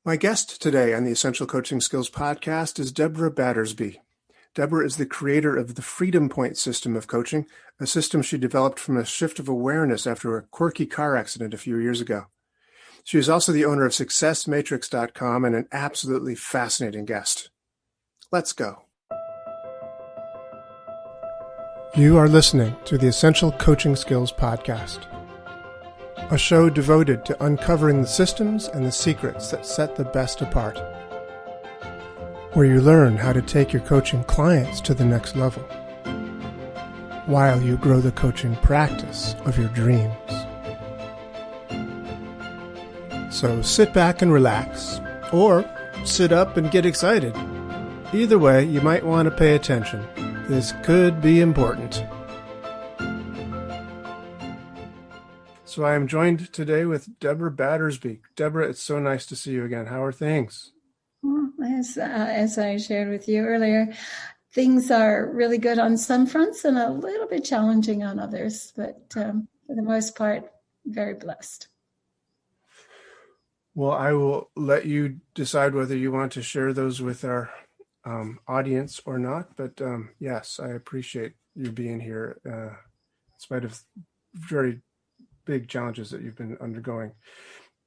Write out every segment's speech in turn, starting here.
My guest today on the Essential Coaching Skills podcast is Deborah Battersby. Deborah is the creator of the FreedomPoint System of Coaching, a system she developed from a shift of awareness after a quirky car accident a few years ago. She is also the owner of SuccessMatrix.com and an absolutely fascinating guest. Let's go. You are listening to the Essential Coaching Skills podcast, a show devoted to uncovering the systems and the secrets that set the best apart, where you learn how to take your coaching clients to the next level, while you grow the coaching practice of your dreams. So sit back and relax, or sit up and get excited. Either way, you might want to pay attention. This could be important. So I am joined today with Deborah Battersby. Deborah, it's so nice to see you again. How are things? Well, as I shared with you earlier, things are really good on some fronts and a little bit challenging on others, but for the most part, very blessed. Well, I will let you decide whether you want to share those with our audience or not. But yes, I appreciate you being here in spite of very big challenges that you've been undergoing.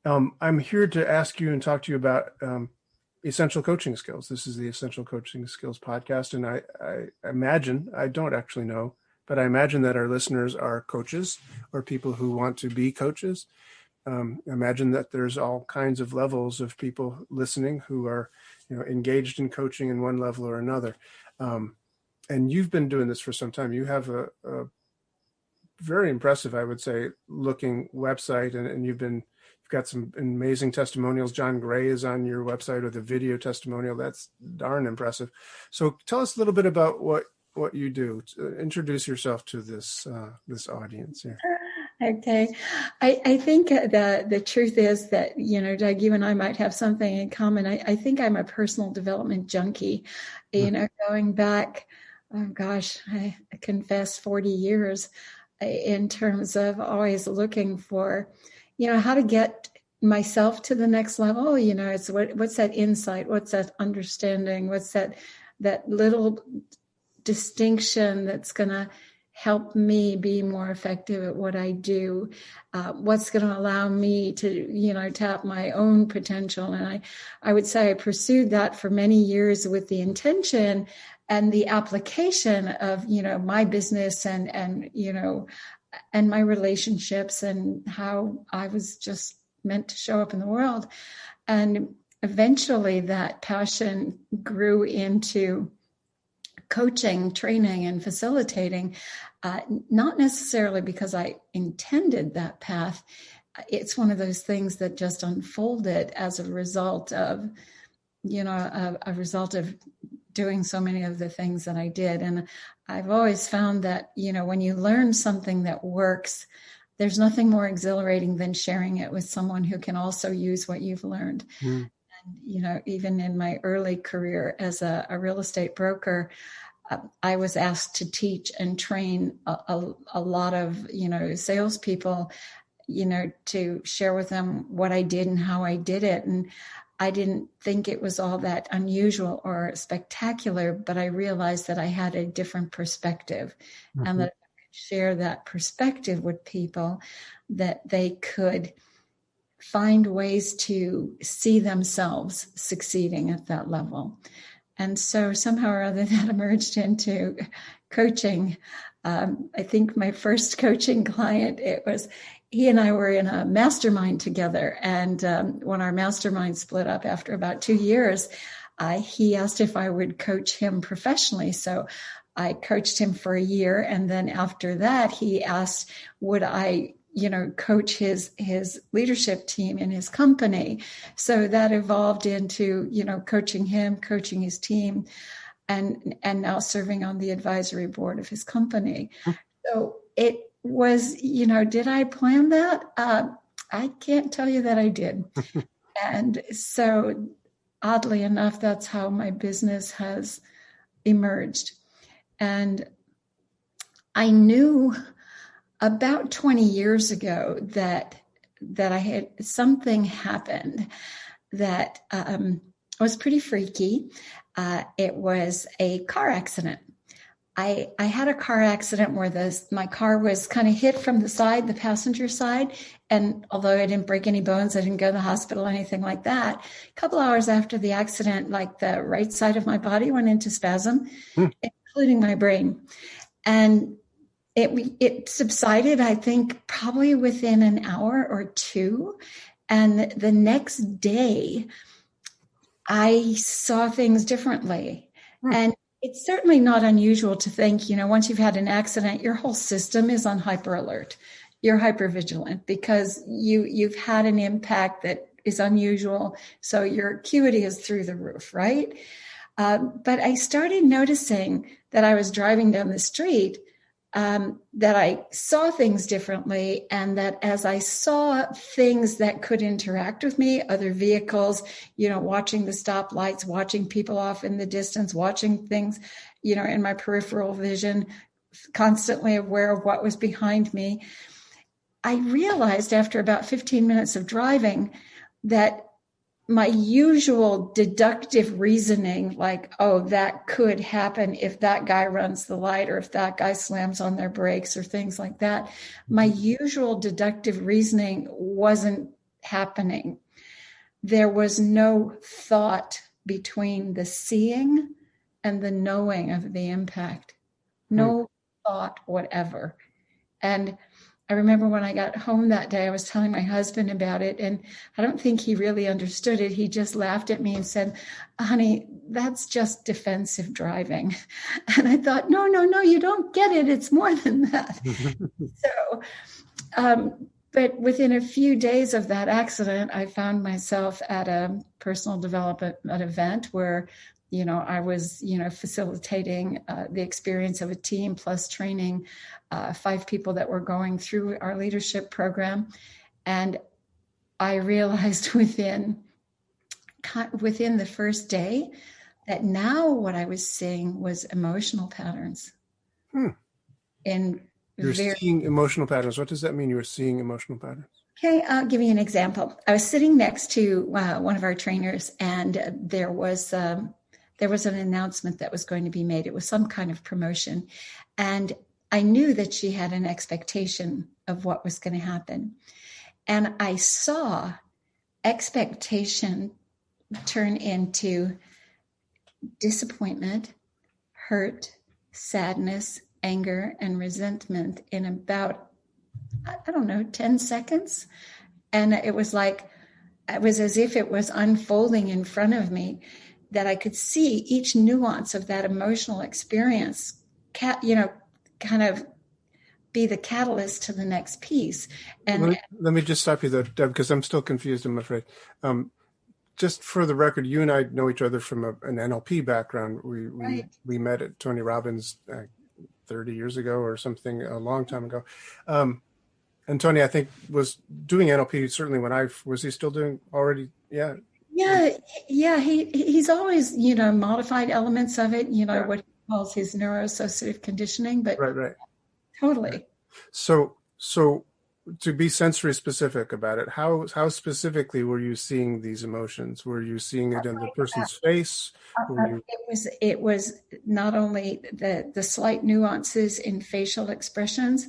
I'm here to ask you and talk to you about essential coaching skills. This is the Essential Coaching Skills podcast. And I imagine, I don't actually know, but I imagine that our listeners are coaches or people who want to be coaches. Imagine that there's all kinds of levels of people listening who are, engaged in coaching in one level or another. And you've been doing this for some time. You have a very impressive, I would say, looking website, and you've got some amazing testimonials. John Gray is on your website with a video testimonial. That's darn impressive. So tell us a little bit about what you do. Introduce yourself to this audience here. Okay. I think the truth is that, Doug, you and I might have something in common. I think I'm a personal development junkie, going back, I confess 40 years in terms of always looking for, how to get myself to the next level. It's what's that insight? What's that understanding? What's that little distinction that's going to help me be more effective at what I do? What's going to allow me to, tap my own potential? And I would say I pursued that for many years with the intention and the application of, my business and my relationships and how I was just meant to show up in the world. And eventually that passion grew into coaching, training, and facilitating, not necessarily because I intended that path. It's one of those things that just unfolded as a result of, a result of doing so many of the things that I did. And I've always found that, when you learn something that works, there's nothing more exhilarating than sharing it with someone who can also use what you've learned. Mm. And, even in my early career as a real estate broker, I was asked to teach and train a lot of, salespeople, to share with them what I did and how I did it. And I didn't think it was all that unusual or spectacular, but I realized that I had a different perspective, mm-hmm. and that if I could share that perspective with people, that they could find ways to see themselves succeeding at that level. And so somehow or other that emerged into coaching. I think my first coaching client, he and I were in a mastermind together. And when our mastermind split up after about 2 years, he asked if I would coach him professionally. So I coached him for a year. And then after that, he asked, would I coach his leadership team in his company. So that evolved into, coaching him, coaching his team, and now serving on the advisory board of his company. So it was, did I plan that? I can't tell you that I did. And so oddly enough, that's how my business has emerged. And I knew about 20 years ago that I had something happened that was pretty freaky. It was a car accident. I had a car accident where my car was kind of hit from the side, the passenger side. And although I didn't break any bones, I didn't go to the hospital or anything like that. A couple hours after the accident, like the right side of my body went into spasm, including my brain. And it subsided, I think, probably within an hour or two. And the next day, I saw things differently. And it's certainly not unusual to think, once you've had an accident, your whole system is on hyper alert. You're hyper vigilant because you've had an impact that is unusual. So your acuity is through the roof, right? But I started noticing that I was driving down the street, that I saw things differently, and that as I saw things that could interact with me, other vehicles, watching the stoplights, watching people off in the distance, watching things, in my peripheral vision, constantly aware of what was behind me, I realized after about 15 minutes of driving that my usual deductive reasoning, like, oh, that could happen if that guy runs the light or if that guy slams on their brakes or things like that, my usual deductive reasoning wasn't happening. There was no thought between the seeing and the knowing of the impact. No thought whatever. And I remember when I got home that day, I was telling my husband about it, and I don't think he really understood it. He just laughed at me and said, honey, that's just defensive driving. And I thought, no, you don't get it. It's more than that. But within a few days of that accident, I found myself at a personal development event where I was, facilitating the experience of a team plus training 5 people that were going through our leadership program. And I realized within the first day that now what I was seeing was emotional patterns. You're seeing emotional patterns. What does that mean? You're seeing emotional patterns? Okay, I'll give you an example. I was sitting next to one of our trainers, and there was an announcement that was going to be made. It was some kind of promotion. And I knew that she had an expectation of what was going to happen. And I saw expectation turn into disappointment, hurt, sadness, anger, and resentment in about, 10 seconds. And it was as if it was unfolding in front of me, that I could see each nuance of that emotional experience, kind of be the catalyst to the next piece. And let me just stop you there, Deb, because I'm still confused, I'm afraid. Just for the record, you and I know each other from an NLP background. We met at Tony Robbins 30 years ago or something, a long time ago. And Tony, I think, was doing NLP certainly when was he still doing already? Yeah. Yeah. He's always, modified elements of it, what he calls his neuroassociative conditioning, but right. Totally. Right. So to be sensory specific about it, how specifically were you seeing these emotions? Were you seeing it in the person's face? It was not only the slight nuances in facial expressions,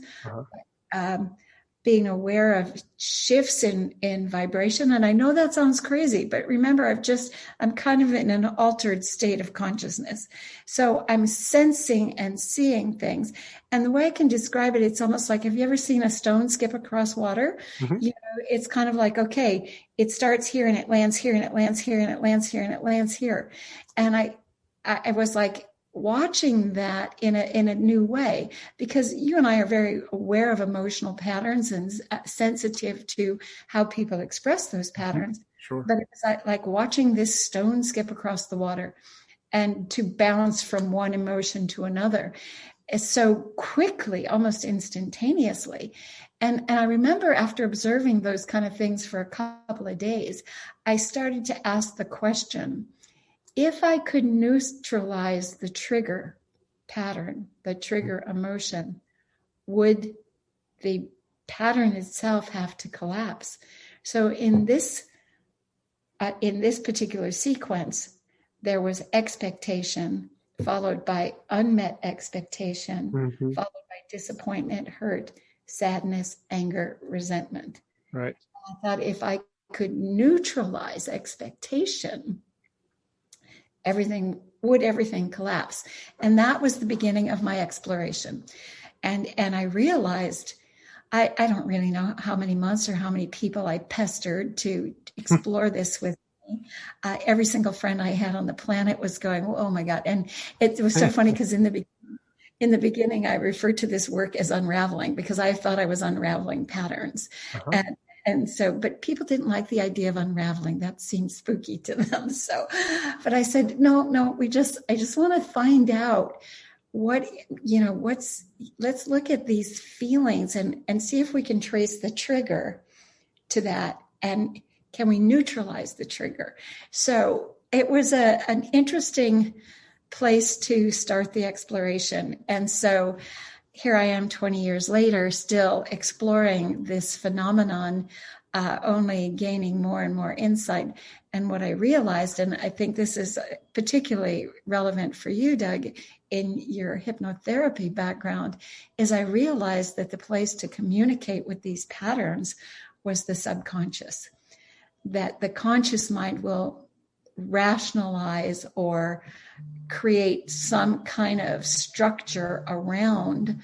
being aware of shifts in vibration. And I know that sounds crazy, but remember, I'm kind of in an altered state of consciousness. So I'm sensing and seeing things. And the way I can describe it, it's almost like, have you ever seen a stone skip across water? It's kind of like, okay, it starts here and it lands here and it lands here and it lands here and it lands here. And I was like, watching that in a new way, because you and I are very aware of emotional patterns and sensitive to how people express those patterns. Sure. But it was like watching this stone skip across the water and to bounce from one emotion to another so quickly, almost instantaneously. And I remember after observing those kind of things for a couple of days, I started to ask the question, if I could neutralize the trigger pattern, the trigger emotion, would the pattern itself have to collapse? So in this in this particular sequence, there was expectation, followed by unmet expectation, Mm-hmm. followed by disappointment, hurt, sadness, anger, resentment. Right. I thought if I could neutralize expectation, everything collapse. And that was the beginning of my exploration. And I realized I don't really know how many months or how many people I pestered to explore this with me. Every single friend I had on the planet was going, oh my God. And it was so funny because in the beginning, I referred to this work as unraveling because I thought I was unraveling patterns. Uh-huh. And so, but people didn't like the idea of unraveling. That seemed spooky to them. So, but I said, no, I just want to find out let's look at these feelings and see if we can trace the trigger to that. And can we neutralize the trigger? So it was an interesting place to start the exploration. And so here I am 20 years later, still exploring this phenomenon, only gaining more and more insight. And what I realized, and I think this is particularly relevant for you, Doug, in your hypnotherapy background, is I realized that the place to communicate with these patterns was the subconscious, that the conscious mind will rationalize or create some kind of structure around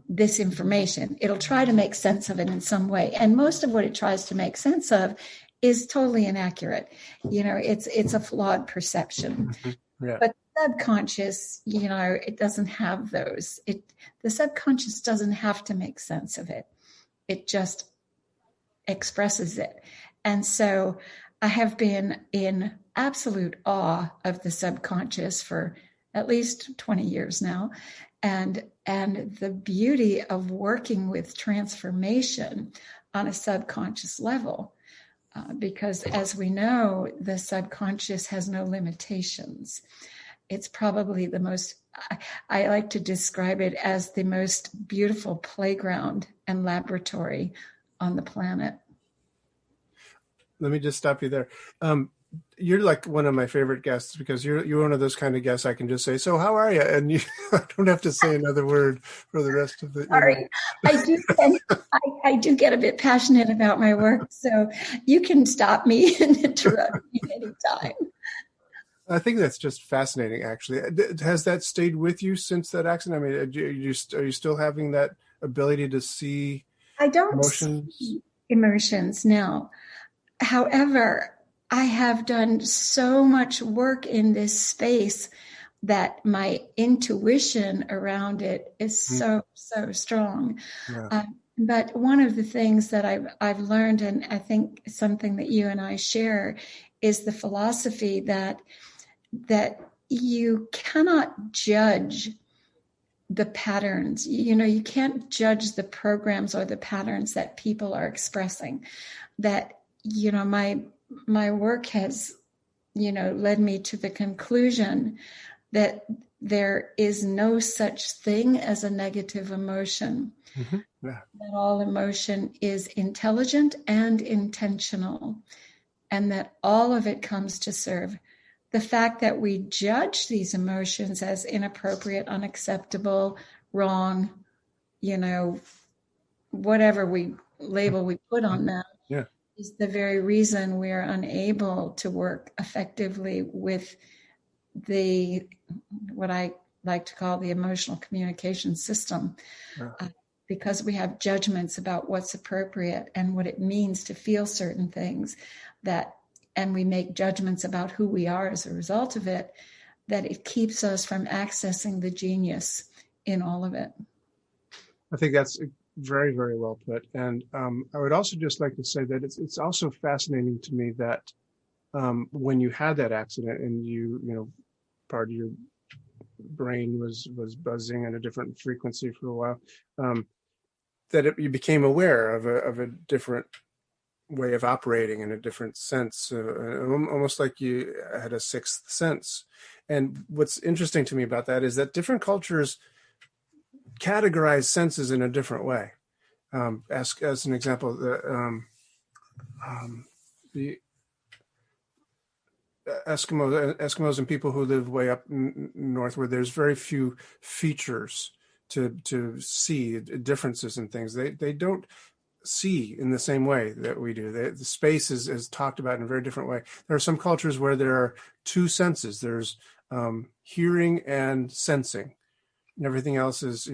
this information. It'll try to make sense of it in some way. And most of what it tries to make sense of is totally inaccurate. It's a flawed perception. Mm-hmm. Yeah. But subconscious, it doesn't have those. The subconscious doesn't have to make sense of it. It just expresses it. And so I have been in absolute awe of the subconscious for at least 20 years now. And the beauty of working with transformation on a subconscious level. Because as we know, the subconscious has no limitations. It's probably the most, I like to describe it as the most beautiful playground and laboratory on the planet. Let me just stop you there. You're like one of my favorite guests because you're one of those kind of guests I can just say, so how are you? And I don't have to say another word for the rest of the Sorry, I do get a bit passionate about my work, so you can stop me and interrupt me anytime. I think that's just fascinating, actually. Has that stayed with you since that accident? I mean, are you still having that ability to see I don't emotions? see emotions now. However, I have done so much work in this space that my intuition around it is so strong. Yeah. But one of the things that I've learned, and I think something that you and I share, is the philosophy that you cannot judge the patterns. You can't judge the programs or the patterns that people are expressing. That my work has led me to the conclusion that there is no such thing as a negative emotion. Mm-hmm. Yeah. That all emotion is intelligent and intentional, and that all of it comes to serve. The fact that we judge these emotions as inappropriate, unacceptable, wrong, whatever label we put on them, Yeah. is the very reason we're unable to work effectively with what I like to call the emotional communication system, because we have judgments about what's appropriate and what it means to feel certain things, and we make judgments about who we are as a result of it, that it keeps us from accessing the genius in all of it. I think that's very, very well put. And I would also just like to say that it's also fascinating to me that when you had that accident and part of your brain was buzzing at a different frequency for a while, that you became aware of a different way of operating in a different sense, almost like you had a sixth sense. And what's interesting to me about that is that different cultures categorize senses in a different way. As an example, Eskimos and people who live way up north, where there's very few features to see differences in things. They don't see in the same way that we do. The space is talked about in a very different way. There are some cultures where there are two senses. There's hearing and sensing, and everything else is,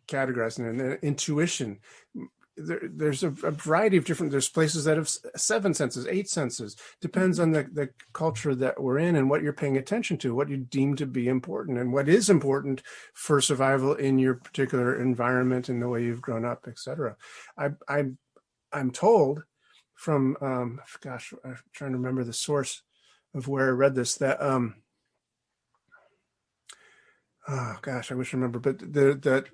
categorized. And intuition. There's a variety of different. There's places that have 7 senses, 8 senses. Depends on the culture that we're in and what you're paying attention to, what you deem to be important, and what is important for survival in your particular environment and the way you've grown up, etc. I'm told from I'm trying to remember the source of where I read this, that I wish I remember, but that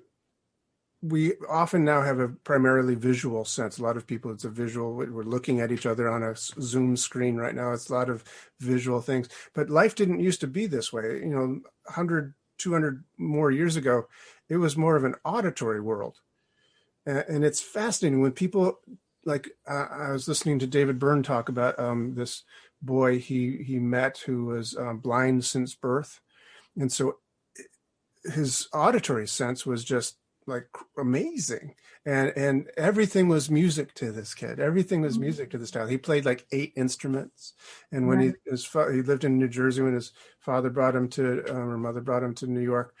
we often now have a primarily visual sense. A lot of people, it's a visual. We're looking at each other on a Zoom screen right now. It's a lot of visual things. But life didn't used to be this way. 100, 200 more years ago, it was more of an auditory world. And it's fascinating when people, like, I was listening to David Byrne talk about this boy he met who was blind since birth. And so his auditory sense was just like amazing, and everything was music to this kid. Everything was music to this child. He played like 8 instruments, and when he lived in New Jersey, when his father brought him to or mother brought him to New York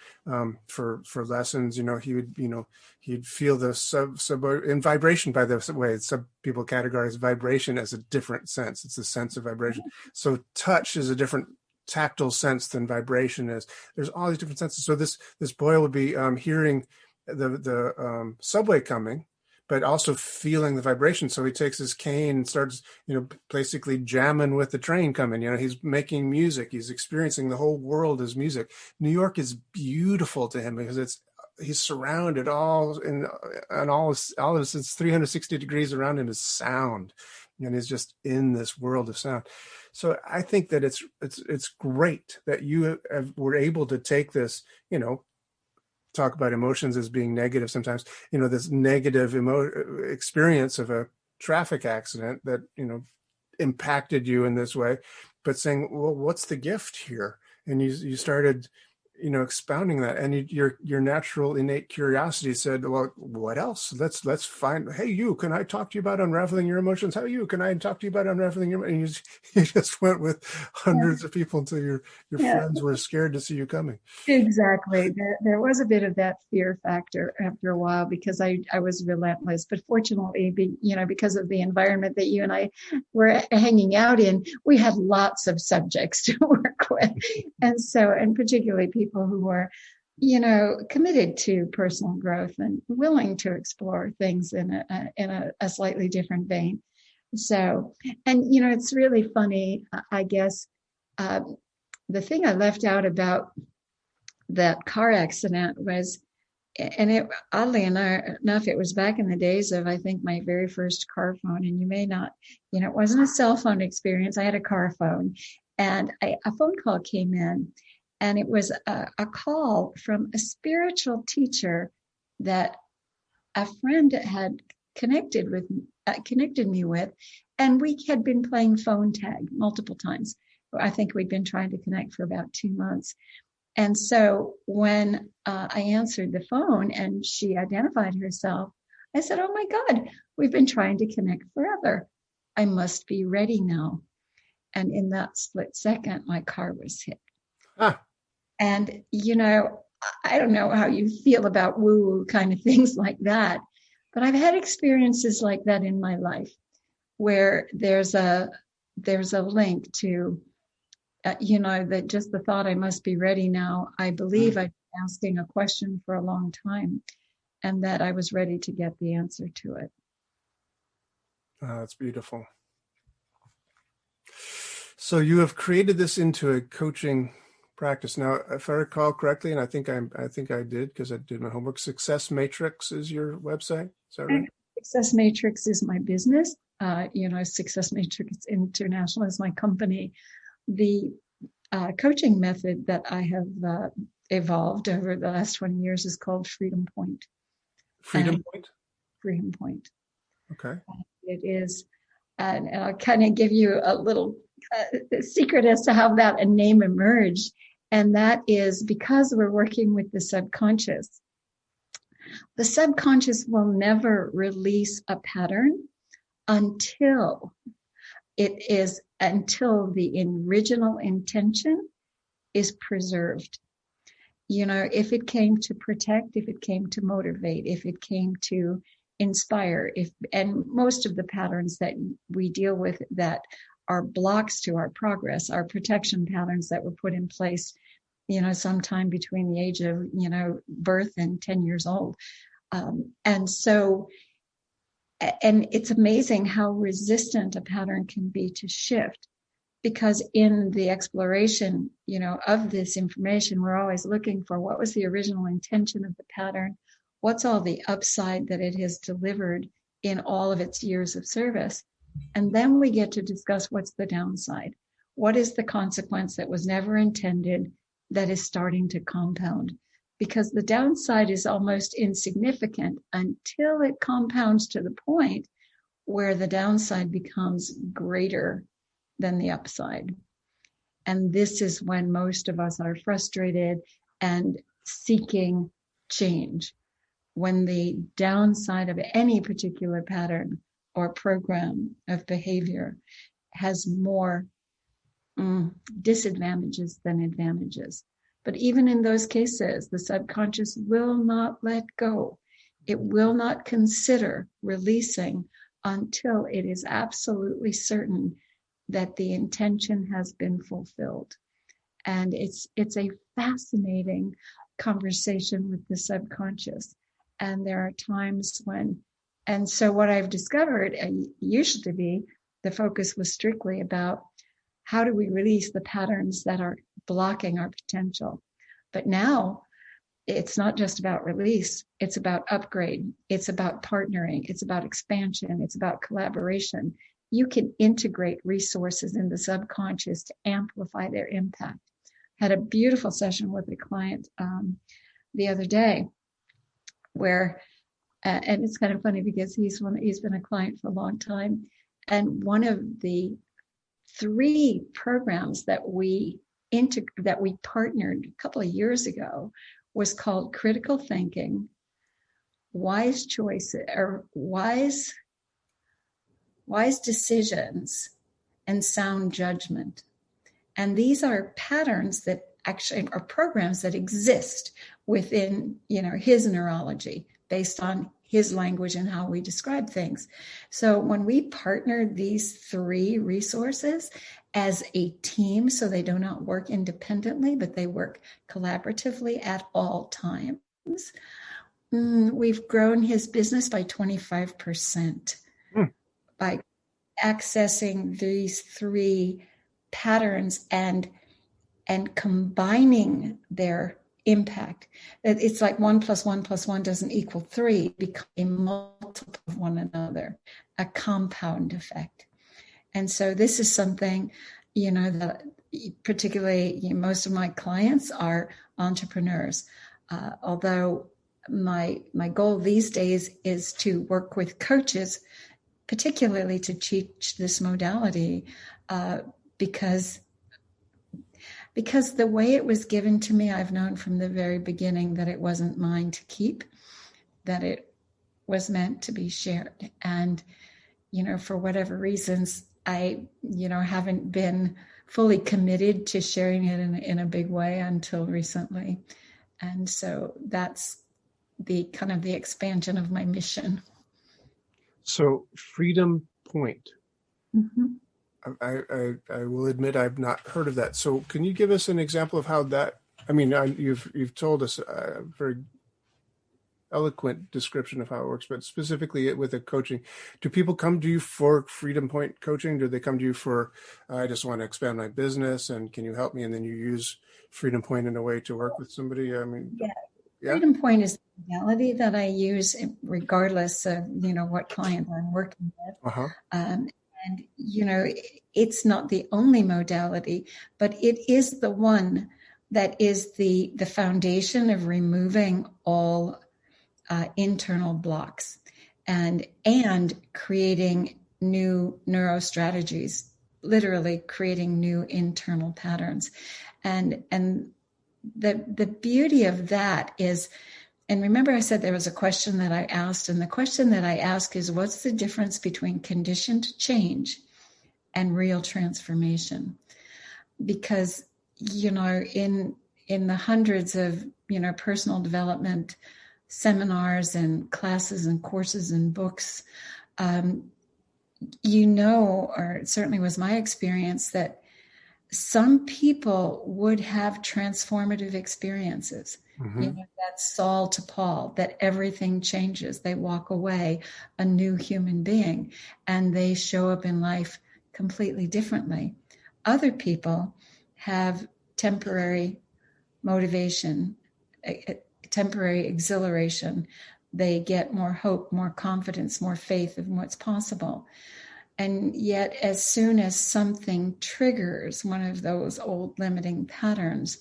for lessons, he'd feel the sub in vibration. By the way, some people categorize vibration as a different sense. It's a sense of vibration. So touch is a different tactile sense than vibration is. There's all these different senses. So this boy would be hearing the subway coming, but also feeling the vibration. So he takes his cane and starts, basically jamming with the train coming. He's making music. He's experiencing the whole world as music. New York is beautiful to him because he's surrounded all of his 360 degrees around him is sound, and he's just in this world of sound. So I think that it's great that you were able to take this, talk about emotions as being negative sometimes, this negative experience of a traffic accident that, impacted you in this way, but saying, well, what's the gift here? And you started, expounding that, and your natural innate curiosity said, well, what else? Let's find, hey, can I talk to you about unraveling your emotions? Can I talk to you about unraveling your, and you just went with hundreds of people until your friends were scared to see you coming. Exactly. There was a bit of that fear factor after a while because I was relentless, but fortunately, because of the environment that you and I were hanging out in, we had lots of subjects to work with. And particularly people who were, committed to personal growth and willing to explore things in a slightly different vein. So, and, it's really funny, I guess, the thing I left out about that car accident was, and it, oddly enough, it was back in the days of, I think, my very first car phone. And you may not, it wasn't a cell phone experience. I had a car phone, and a phone call came in, and it was a call from a spiritual teacher that a friend had connected me with, and we had been playing phone tag multiple times. I think we'd been trying to connect for about 2 months. And so when I answered the phone and she identified herself, I said, oh my God, we've been trying to connect forever. I must be ready now. And in that split second, my car was hit. And, I don't know how you feel about woo-woo kind of things like that, but I've had experiences like that in my life where there's a link to, that just the thought I must be ready now. I believe I've been asking a question for a long time, and that I was ready to get the answer to it. Oh, that's beautiful. So you have created this into a coaching practice. Now, if I recall correctly, and I think I did because I did my homework, Success Matrix is your website. Is that right? Success Matrix is my business. Success Matrix International is my company. The coaching method that I have evolved over the last 20 years is called FreedomPoint. FreedomPoint? FreedomPoint. Okay. It is, and I'll kind of give you a little secret as to how that name emerged. And that is because we're working with the subconscious. The subconscious will never release a pattern until the original intention is preserved. If it came to protect, if it came to motivate, if it came to inspire, and most of the patterns that we deal with that are blocks to our progress, are protection patterns that were put in place, sometime between the age of, birth and 10 years old. And it's amazing how resistant a pattern can be to shift, because in the exploration, of this information, we're always looking for what was the original intention of the pattern, what's all the upside that it has delivered in all of its years of service. And then we get to discuss what's the downside. What is the consequence that was never intended that is starting to compound? Because the downside is almost insignificant until it compounds to the point where the downside becomes greater than the upside. And this is when most of us are frustrated and seeking change. When the downside of any particular pattern or program of behavior has more disadvantages than advantages. But even in those cases, the subconscious will not let go. It will not consider releasing until it is absolutely certain that the intention has been fulfilled. And it's a fascinating conversation with the subconscious. And there are times and so what I've discovered, used to be, the focus was strictly about how do we release the patterns that are blocking our potential. But now it's not just about release, it's about upgrade, it's about partnering, it's about expansion, it's about collaboration. You can integrate resources in the subconscious to amplify their impact. Had a beautiful session with a client the other day where, and it's kind of funny because he's been a client for a long time. And one of the 3 programs that we partnered a couple of years ago was called Critical Thinking, Wise Choices, or Wise Decisions, and Sound Judgment. And these are patterns that actually are programs that exist within, his neurology based on his language and how we describe things. So when we partnered these 3 resources as a team, so they do not work independently, but they work collaboratively at all times, we've grown his business by 25% by accessing these 3 patterns and combining their impact. It's like 1 + 1 + 1 doesn't equal 3, become a multiple of one another, a compound effect. And so this is something, that particularly most of my clients are entrepreneurs. Although my goal these days is to work with coaches, particularly to teach this modality, because the way it was given to me, I've known from the very beginning that it wasn't mine to keep, that it was meant to be shared. And, for whatever reasons, I, haven't been fully committed to sharing it in a big way until recently. And so that's the kind of the expansion of my mission. So FreedomPoint. Mm-hmm. I will admit I've not heard of that. So can you give us an example of how that, you've told us a very eloquent description of how it works, but specifically with a coaching, do people come to you for FreedomPoint coaching? Do they come to you for, I just want to expand my business and can you help me? And then you use FreedomPoint in a way to work with somebody? Yeah. FreedomPoint is the modality that I use regardless of, what client I'm working with. Uh-huh. And, it's not the only modality, but it is the one that is the foundation of removing all internal blocks and creating new neurostrategies literally creating new internal patterns. And the beauty of that is, and remember I said there was a question that I asked, and the question that I ask is, what's the difference between conditioned change and real transformation? Because, in the hundreds of, personal development seminars and classes and courses and books, or it certainly was my experience, that some people would have transformative experiences. Mm-hmm. That's Saul to Paul, that everything changes. They walk away a new human being, and they show up in life completely differently. Other people have temporary motivation, temporary exhilaration. They get more hope, more confidence, more faith in what's possible. And yet, as soon as something triggers one of those old limiting patterns,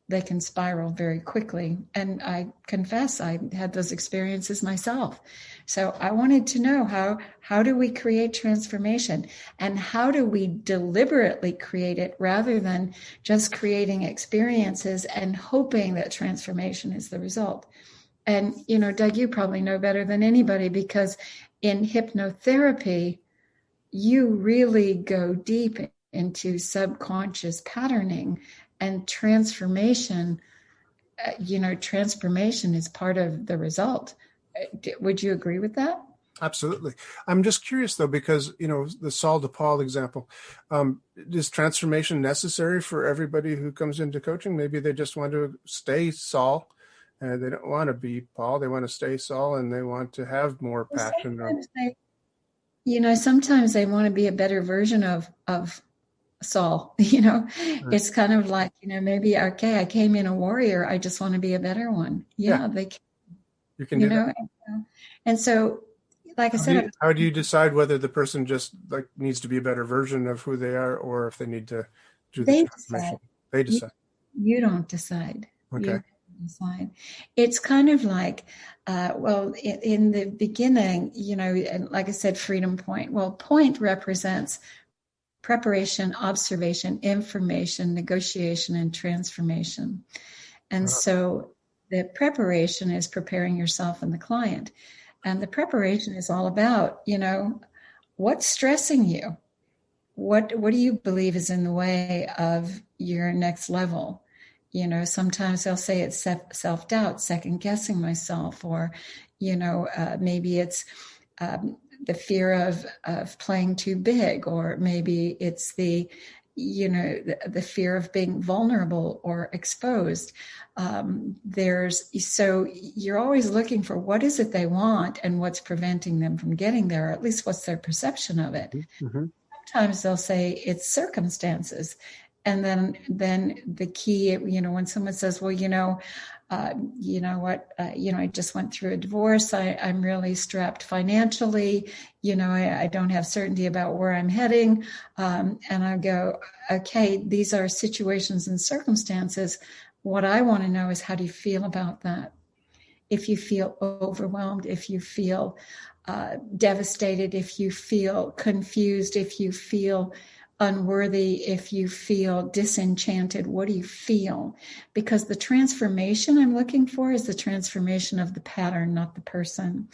they can spiral very quickly. And I confess, I had those experiences myself. So I wanted to know, how do we create transformation, and how do we deliberately create it rather than just creating experiences and hoping that transformation is the result? And, Doug, you probably know better than anybody, because in hypnotherapy, you really go deep into subconscious patterning, and transformation is part of the result. Would you agree with that? Absolutely. I'm just curious, though, because, the Saul to Paul example, is transformation necessary for everybody who comes into coaching? Maybe they just want to stay Saul, and they don't want to be Paul. They want to stay Saul, and they want to have more passion. Sometimes they want to be a better version of Saul. It's kind of like, maybe, okay, I came in a warrior, I just want to be a better one. Yeah. They can. You can do that. And so, like I said, how do you decide whether the person just needs to be a better version of who they are, or if they need to do the transformation? They decide. You don't decide. Okay. Decide. It's kind of like, in the beginning, and like I said, FreedomPoint. Well, point represents preparation, observation, information, negotiation, and transformation. And so the preparation is preparing yourself and the client. And the preparation is all about, what's stressing you? What do you believe is in the way of your next level? Sometimes they'll say it's self-doubt, second guessing myself, or, maybe it's the fear of playing too big, or maybe it's the fear of being vulnerable or exposed. So you're always looking for what is it they want and what's preventing them from getting there, or at least what's their perception of it. Mm-hmm. Sometimes they'll say it's circumstances. And then the key, when someone says, well, I just went through a divorce. I'm really strapped financially. I don't have certainty about where I'm heading. And I go, okay, these are situations and circumstances. What I want to know is, how do you feel about that? If you feel overwhelmed, if you feel devastated, if you feel confused, if you feel unworthy, if you feel disenchanted, what do you feel? Because the transformation I'm looking for is the transformation of the pattern, not the person.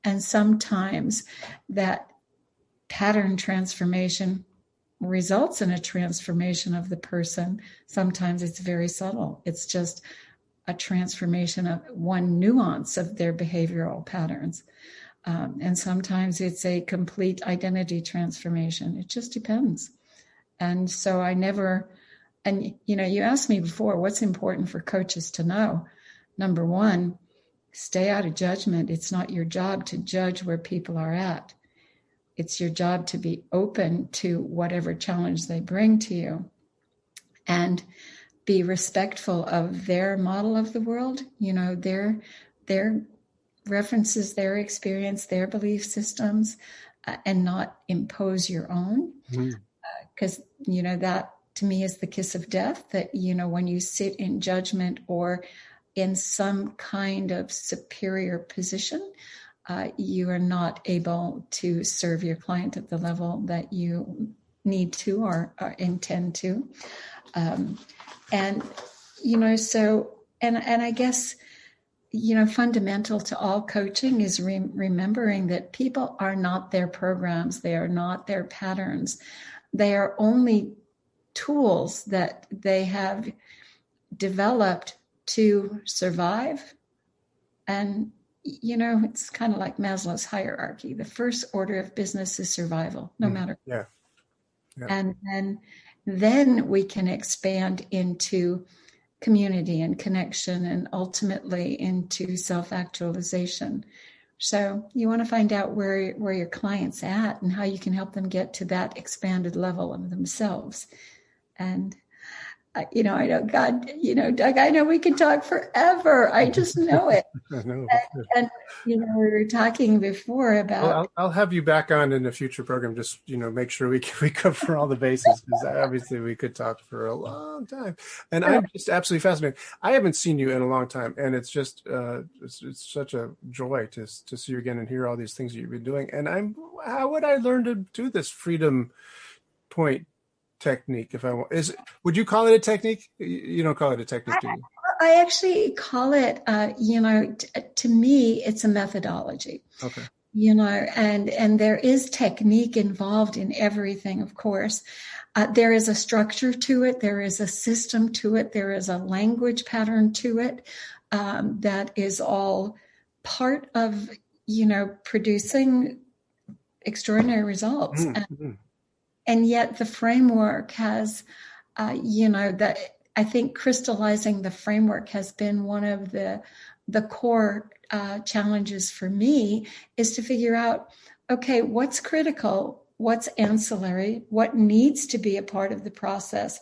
And sometimes that pattern transformation results in a transformation of the person. Sometimes it's very subtle. It's just a transformation of one nuance of their behavioral patterns. And sometimes it's a complete identity transformation. It just depends. And so you asked me before, what's important for coaches to know? Number one, stay out of judgment. It's not your job to judge where people are at. It's your job to be open to whatever challenge they bring to you, and be respectful of their model of the world, their references, their experience, their belief systems, and not impose your own. Mm-hmm. Because, that to me is the kiss of death, that, when you sit in judgment or in some kind of superior position, you are not able to serve your client at the level that you need to or intend to. And, I guess, fundamental to all coaching is remembering that people are not their programs. They are not their patterns. They are only tools that they have developed to survive. And, it's kind of like Maslow's hierarchy. The first order of business is survival, no matter. Yeah. And then we can expand into community and connection and ultimately into self-actualization. So you want to find out where your client's at and how you can help them get to that expanded level of themselves. And I know, God, Doug, I know we can talk forever. I just know it. I know. And we were talking before about. Well, I'll have you back on in a future program. Just make sure we cover all the bases, because obviously we could talk for a long time. And I'm just absolutely fascinated. I haven't seen you in a long time, and it's just it's such a joy to see you again and hear all these things that you've been doing. And how would I learn to do this Freedom Point technique? If I want, would you call it a technique? You don't call it a technique, do you? I actually call it, to me, it's a methodology. Okay. And there is technique involved in everything, of course. There is a structure to it. There is a system to it. There is a language pattern to it that is all part of, producing extraordinary results. Mm-hmm. And yet the framework has, that I think crystallizing the framework has been one of the core challenges for me, is to figure out, okay, what's critical, what's ancillary, what needs to be a part of the process,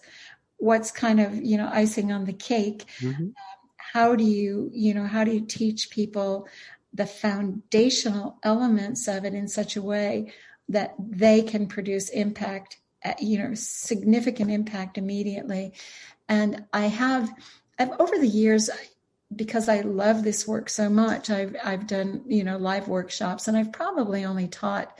what's kind of, icing on the cake. Mm-hmm. How do you teach people the foundational elements of it in such a way that they can produce impact, significant impact immediately. And I've over the years, because I love this work so much, I've done, live workshops, and I've probably only taught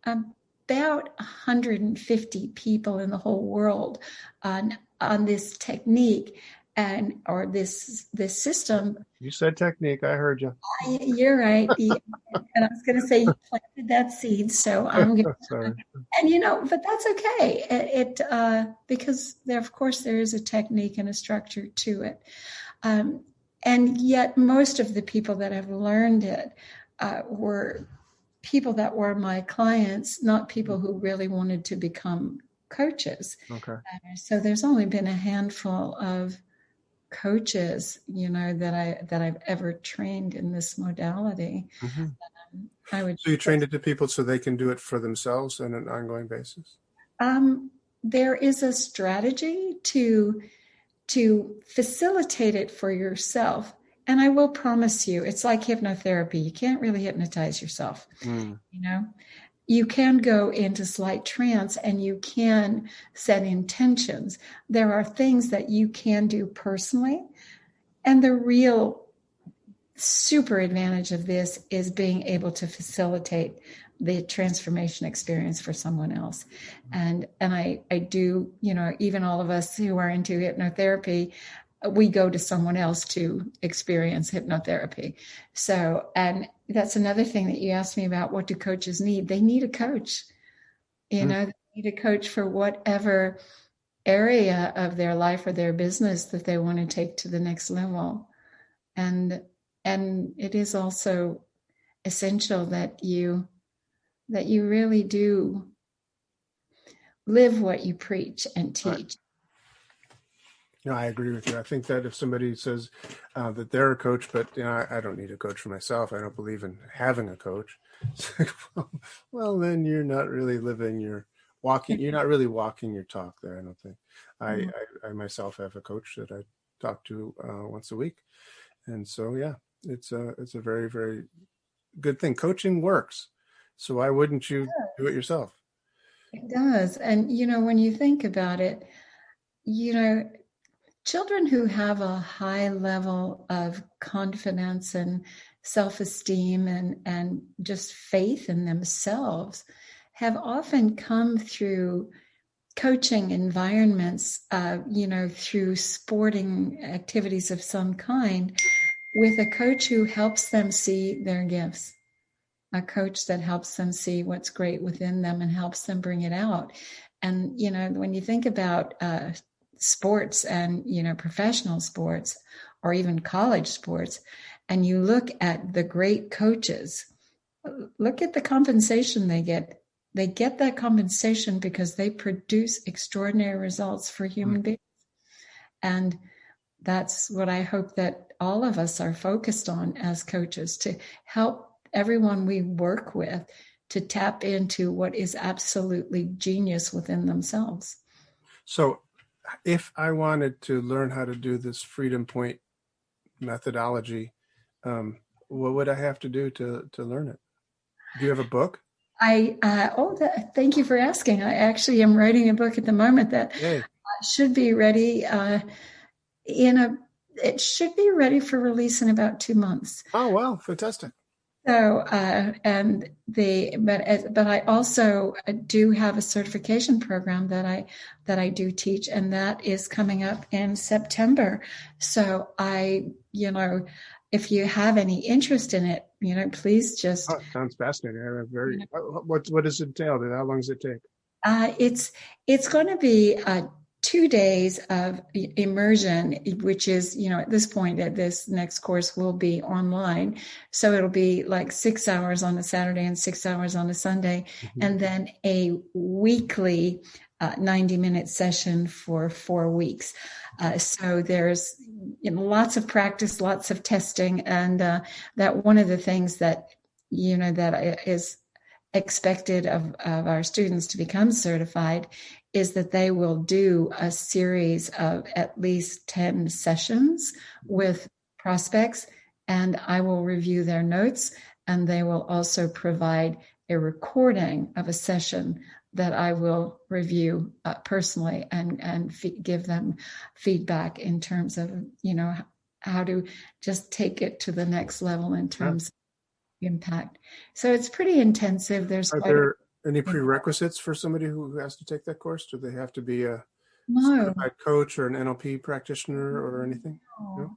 about 150 people in the whole world on this technique or this system. You said technique. I heard you. You're right. And I was going to say you planted that seed, so I'm going to. Sorry. And but that's okay. It because of course there is a technique and a structure to it, and yet most of the people that have learned it were people that were my clients, not people who really wanted to become coaches. Okay. So there's only been a handful of coaches, that I've ever trained in this modality. Mm-hmm. So you trained it to people so they can do it for themselves on an ongoing basis? There is a strategy to facilitate it for yourself. And I will promise you, it's like hypnotherapy. You can't really hypnotize yourself. You can go into slight trance and you can set intentions. There are things that you can do personally. And the real super advantage of this is being able to facilitate the transformation experience for someone else. And I do, even all of us who are into hypnotherapy, we go to someone else to experience hypnotherapy. So, and that's another thing that you asked me about, what do coaches need? They need a coach. They need a coach for whatever area of their life or their business that they want to take to the next level. And it is also essential that you really do live what you preach and teach. Right. I agree with you. I think that if somebody says that they're a coach, but I don't need a coach for myself, I don't believe in having a coach. Well, then you're not really you're not really walking your talk there, I don't think. I myself have a coach that I talk to once a week. And so, yeah, it's a very, very good thing. Coaching works. So why wouldn't you do it yourself? It does. And, when you think about it, children who have a high level of confidence and self-esteem and just faith in themselves have often come through coaching environments, through sporting activities of some kind, with a coach who helps them see their gifts, a coach that helps them see what's great within them and helps them bring it out. And, when you think about sports and, professional sports or even college sports, and you look at the great coaches, look at the compensation they get. They get that compensation because they produce extraordinary results for human beings. And that's what I hope that all of us are focused on as coaches, to help everyone we work with to tap into what is absolutely genius within themselves. So if I wanted to learn how to do this FreedomPoint methodology, what would I have to do to learn it? Do you have a book? Thank you for asking. I actually am writing a book at the moment that should be ready it should be ready for release in about 2 months. Oh, wow. Fantastic. So, but I also do have a certification program that I do teach, and that is coming up in September. So if you have any interest in it, please just. Oh, it sounds fascinating. I have what does it entail? How long does it take? It's going to be 2 days of immersion, which is, at this point, this next course will be online. So it'll be like 6 hours on a Saturday and 6 hours on a Sunday, and then a weekly 90-minute session for 4 weeks. So there's lots of practice, lots of testing, and that one of the things that, that is expected of our students to become certified is that they will do a series of at least 10 sessions with prospects, and I will review their notes, and they will also provide a recording of a session that I will review personally and give them feedback in terms of, how to just take it to the next level in terms of impact. So it's pretty intensive. Are there any prerequisites for somebody who has to take that course? Do they have to be a certified coach or an NLP practitioner or anything? No.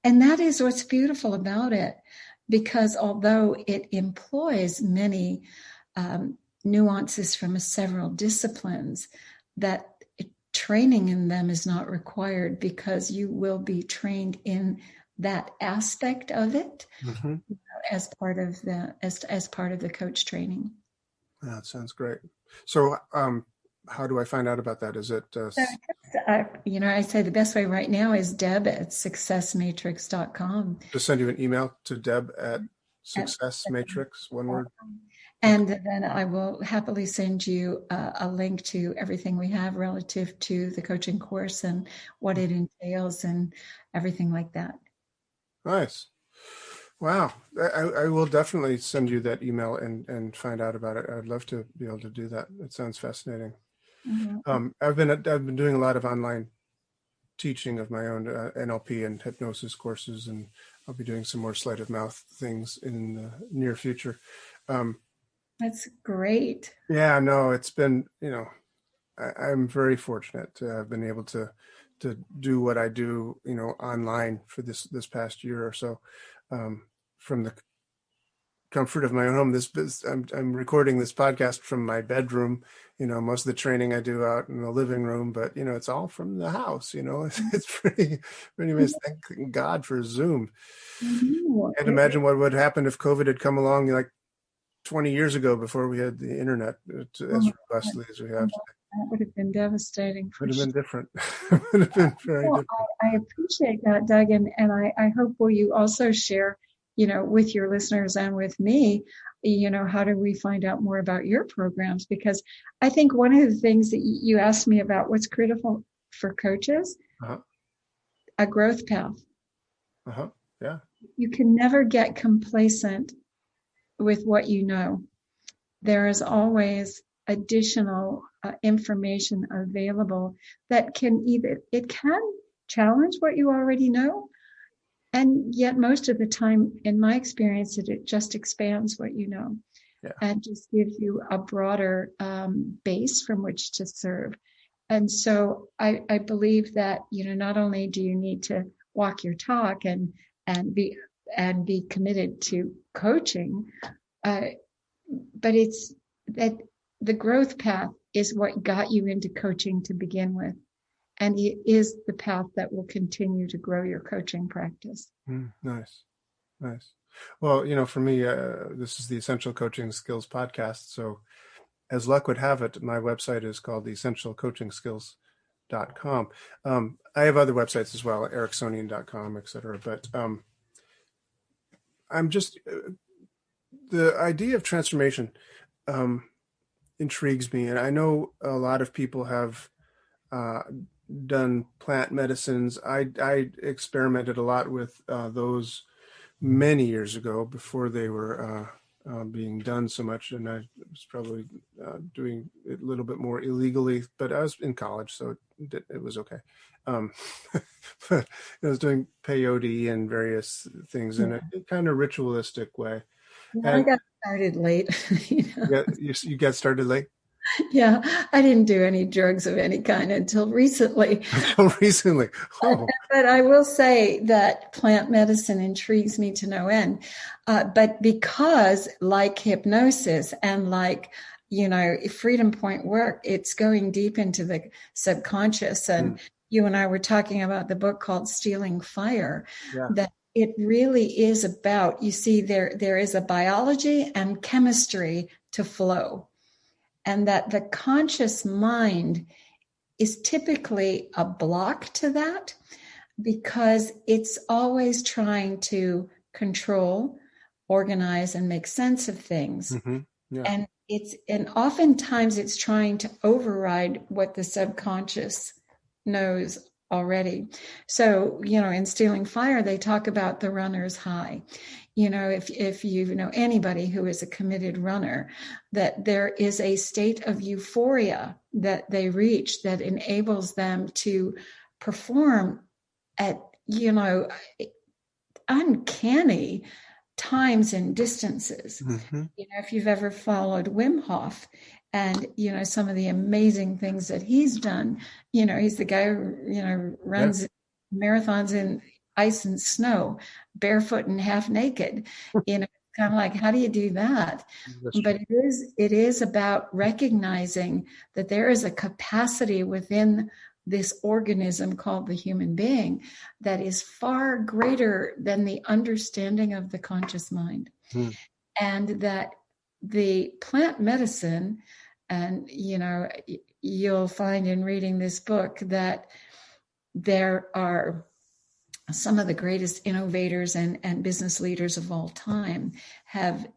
And that is what's beautiful about it, because although it employs many nuances from several disciplines, that training in them is not required, because you will be trained in that aspect of it as part of the coach training. That sounds great. So how do I find out about that? Is it I say the best way right now is deb@successmatrix.com. Just send you an email to deb@successmatrix, one word. And then I will happily send you a link to everything we have relative to the coaching course and what it entails and everything like that. Nice. Wow. I will definitely send you that email and find out about it. I'd love to be able to do that. It sounds fascinating. I've been doing a lot of online teaching of my own NLP and hypnosis courses, and I'll be doing some more sleight of mouth things in the near future. That's great. Yeah, no, it's been, I'm very fortunate to have been able to do what I do, online for this past year or so, from the comfort of my own home. I'm recording this podcast from my bedroom. Most of the training I do out in the living room, but it's all from the house. It's pretty amazing. Thank God for Zoom. Can't imagine what would happen if COVID had come along like 20 years ago, before we had the internet as robustly as we have today. That would have been devastating. Would have been different. Would have been very different. I appreciate that, Doug, and I hope will you also share, with your listeners and with me, how do we find out more about your programs? Because I think one of the things that you asked me about, what's critical for coaches, a growth path. Yeah. You can never get complacent with what you know. There is always additional information available that can challenge what you already know, and yet most of the time, in my experience, it just expands what you know. and just gives you a broader base from which to serve. And so I believe that, not only do you need to walk your talk and be committed to coaching, but it's that the growth path is what got you into coaching to begin with. And it is the path that will continue to grow your coaching practice. Nice. Well, for me, this is the Essential Coaching Skills podcast. So as luck would have it, my website is called theessentialcoachingskills.com. I have other websites as well, ericksonian.com, etc. But I'm just, the idea of transformation intrigues me. And I know a lot of people have done plant medicines. I experimented a lot with those many years ago before they were being done so much, and I was probably doing it a little bit more illegally, but I was in college, so it was okay. But I was doing peyote and various things in a kind of ritualistic way. I got started late. You got started late? Yeah, I didn't do any drugs of any kind until recently. Oh. But I will say that plant medicine intrigues me to no end. But because, like hypnosis and like, FreedomPoint work, it's going deep into the subconscious. And you and I were talking about the book called Stealing Fire, that it really is about, you see, there is a biology and chemistry to flow. And that the conscious mind is typically a block to that because it's always trying to control, organize, and make sense of things. And oftentimes it's trying to override what the subconscious knows already. So, in Stealing Fire, they talk about the runner's high. If you know anybody who is a committed runner, that there is a state of euphoria that they reach that enables them to perform at, uncanny times and distances. If you've ever followed Wim Hof and, some of the amazing things that he's done, he's the guy who, runs marathons in ice and snow, barefoot and half naked, kind of like, how do you do that? But it is about recognizing that there is a capacity within this organism called the human being that is far greater than the understanding of the conscious mind. And that the plant medicine, and, you'll find in reading this book that there are some of the greatest innovators and business leaders of all time have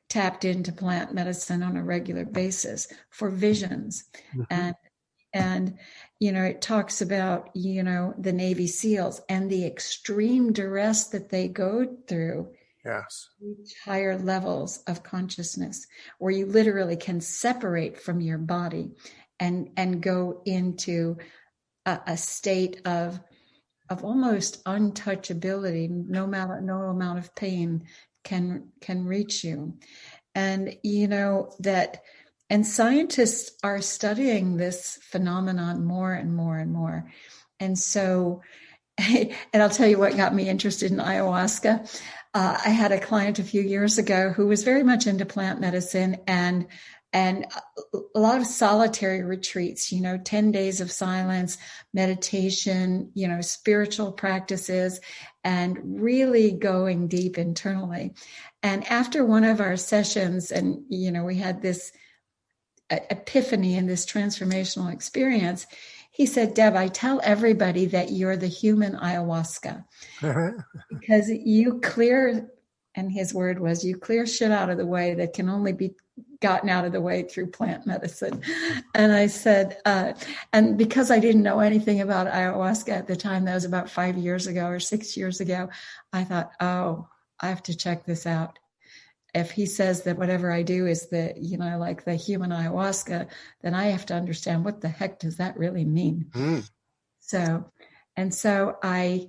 tapped into plant medicine on a regular basis for visions. And it talks about, the Navy SEALs and the extreme duress that they go through. Yes. Reach higher levels of consciousness where you literally can separate from your body and go into a state of almost untouchability. No amount of pain can reach you. And and scientists are studying this phenomenon more and more and more. And so, and I'll tell you what got me interested in ayahuasca. I had a client a few years ago who was very much into plant medicine and a lot of solitary retreats, 10 days of silence, meditation, spiritual practices, and really going deep internally. And after one of our sessions, and, we had this epiphany and this transformational experience, he said, Deb, I tell everybody that you're the human ayahuasca because you clear, and his word was, you clear shit out of the way that can only be gotten out of the way through plant medicine. And I said, and because I didn't know anything about ayahuasca at the time, that was about 5 years ago or 6 years ago, I thought, oh, I have to check this out. If he says that whatever I do is like the human ayahuasca, then I have to understand what the heck does that really mean? So I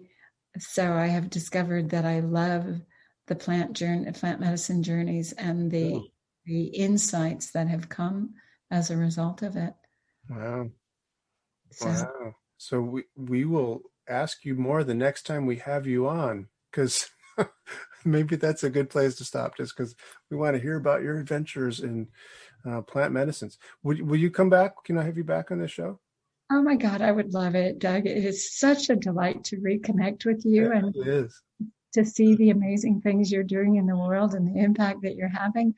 have discovered that I love the plant medicine journeys and the the insights that have come as a result of it. Wow. So, wow. So we will ask you more the next time we have you on, because maybe that's a good place to stop, just because we want to hear about your adventures in plant medicines. Will you come back? Can I have you back on the show? oh my God, I would love it, Doug. It is such a delight to reconnect with you and It is. to see the amazing things you're doing in the world and the impact that you're having.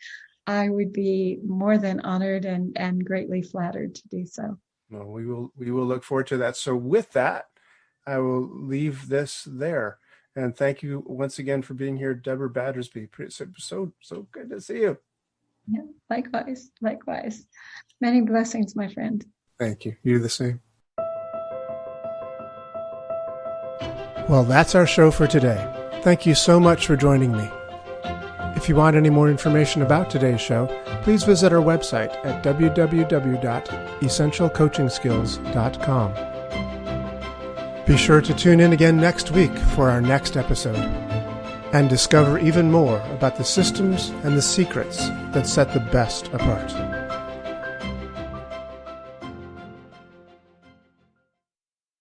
I would be more than honored and greatly flattered to do so. Well, we will look forward to that. So with that, I will leave this there. And thank you once again for being here, Deborah Battersby. So good to see you. Yeah, likewise. Many blessings, my friend. Thank you. You the same. Well, that's our show for today. Thank you so much for joining me. If you want any more information about today's show, please visit our website at www.essentialcoachingskills.com. Be sure to tune in again next week for our next episode and discover even more about the systems and the secrets that set the best apart.